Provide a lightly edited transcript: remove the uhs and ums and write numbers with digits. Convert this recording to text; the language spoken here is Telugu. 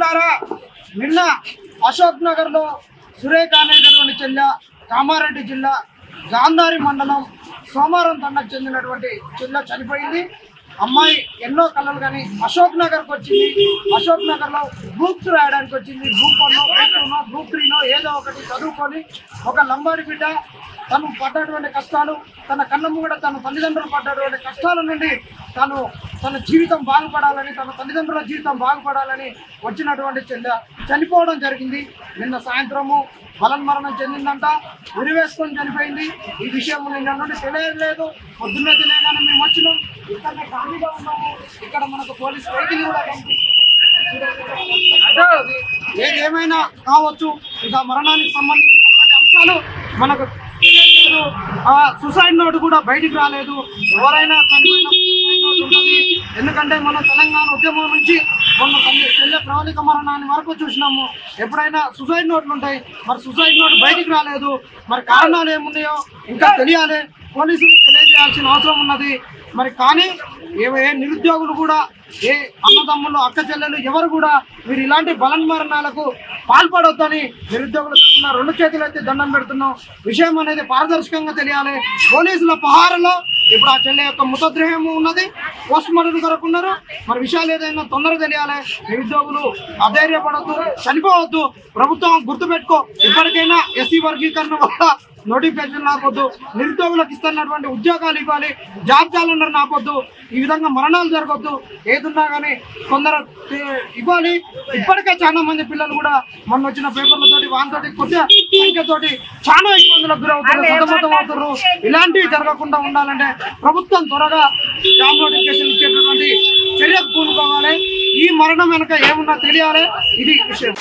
మిత్రులారా, నిన్న అశోక్ నగర్లో సురేఖ అనేటటువంటి చెల్లె కామారెడ్డి జిల్లా గాంధారి మండలం సోమారం తండకు చెందినటువంటి చెల్లె చనిపోయింది. అమ్మాయి ఎన్నో కళలు కానీ అశోక్ నగర్కి వచ్చింది. అశోక్ నగర్లో గ్రూప్స్ రాయడానికి వచ్చింది. గ్రూప్ 1నో, గ్రూప్ 2నో, గ్రూప్ 3నో ఏదో ఒకటి చదువుకొని ఒక లంబాడి బిడ్డ తను పడ్డటువంటి కష్టాలు, తన కళ్ళము కూడా తన తల్లిదండ్రులు పడ్డటువంటి కష్టాల నుండి తన జీవితం బాగుపడాలని, తన తల్లిదండ్రుల జీవితం బాగుపడాలని వచ్చినటువంటి చెల్లె చనిపోవడం జరిగింది. నిన్న సాయంత్రము బలన్మరణం చెందిందంట. ఉరివేసుకొని చనిపోయింది. ఈ విషయం నిన్న నుండి తెలియలేదు. పొద్దున్నే తెలియగానే మేము వచ్చినాం. ఇక్కడ ఖాళీగా ఉన్నాము. ఇక్కడ మనకు పోలీస్ వెహికల్ కూడా కనిపిస్తుంది. ఏదేమైనా కావచ్చు, ఇక మరణానికి సంబంధించినటువంటి అంశాలు మనకు తెలియలేదు. సూసైడ్ నోట్ కూడా బయటికి రాలేదు. ఎవరైనా చనిపోయిన సూసైడ్ నోట్ ఉంటుంది. ఎందుకంటే మన తెలంగాణ ఉద్యమం నుంచి మొన్న చెల్లె ప్రవళిక మరణాన్ని వరకు చూసినాము. ఎప్పుడైనా సూసైడ్ నోట్లు ఉంటాయి. మరి సూసైడ్ నోట్ బయటికి రాలేదు. మరి కారణాలు ఏమున్నాయో ఇంకా తెలియాలి. పోలీసులు తెలియజేయాల్సిన అవసరం ఉన్నది. మరి కానీ ఏ నిరుద్యోగులు కూడా, ఏ అన్నదమ్ములు, అక్క చెల్లెలు ఎవరు కూడా మీరు ఇలాంటి బలన్మరణాలకు పాల్పడొద్దని నిరుద్యోగులు తరఫున 2 చేతులు అయితే దండం పెడుతున్నాం. విషయం అనేది పారదర్శకంగా తెలియాలి. పోలీసుల పహారలో ఇప్పుడు ఆ చెల్లె యొక్క మృతదేహం ఉన్నది. పోస్ట్ మార్టం కొరకు ఉన్నారు. మరి విషయాలు ఏదైనా తొందరగా తెలియాలి. నిరుద్యోగులు అధైర్యపడద్దు, చనిపోవద్దు. ప్రభుత్వం గుర్తుపెట్టుకో, ఇప్పటికైనా ఎస్సీ వర్గీకరణ వల్ల నోటిఫికేషన్ ఆపొద్దు. నిరుద్యోగులకు ఇస్తున్నటువంటి ఉద్యోగాలు ఇవ్వాలి. జాబ్ క్యాలెండర్ ఆపొద్దు. ఈ విధంగా మరణాలు జరగొద్దు. ఏదున్నా కానీ కొందరు ఇవ్వాలి. ఇప్పటికే చాలా మంది పిల్లలు కూడా మొన్న వచ్చిన పేపర్లతోటి వాటితోటి కొద్దిగా సంఖ్యతోటి చాలా ఇబ్బందులకు గురవుతారు, సతమతం అవుతారు. ఇలాంటివి జరగకుండా ఉండాలంటే ప్రభుత్వం త్వరగా జాబ్ నోటిఫికేషన్ ఇచ్చేటటువంటి చర్యకు పూనుకోవాలి. ఈ మరణం వెనక ఏమున్నా తెలియాలి. ఇది విషయం.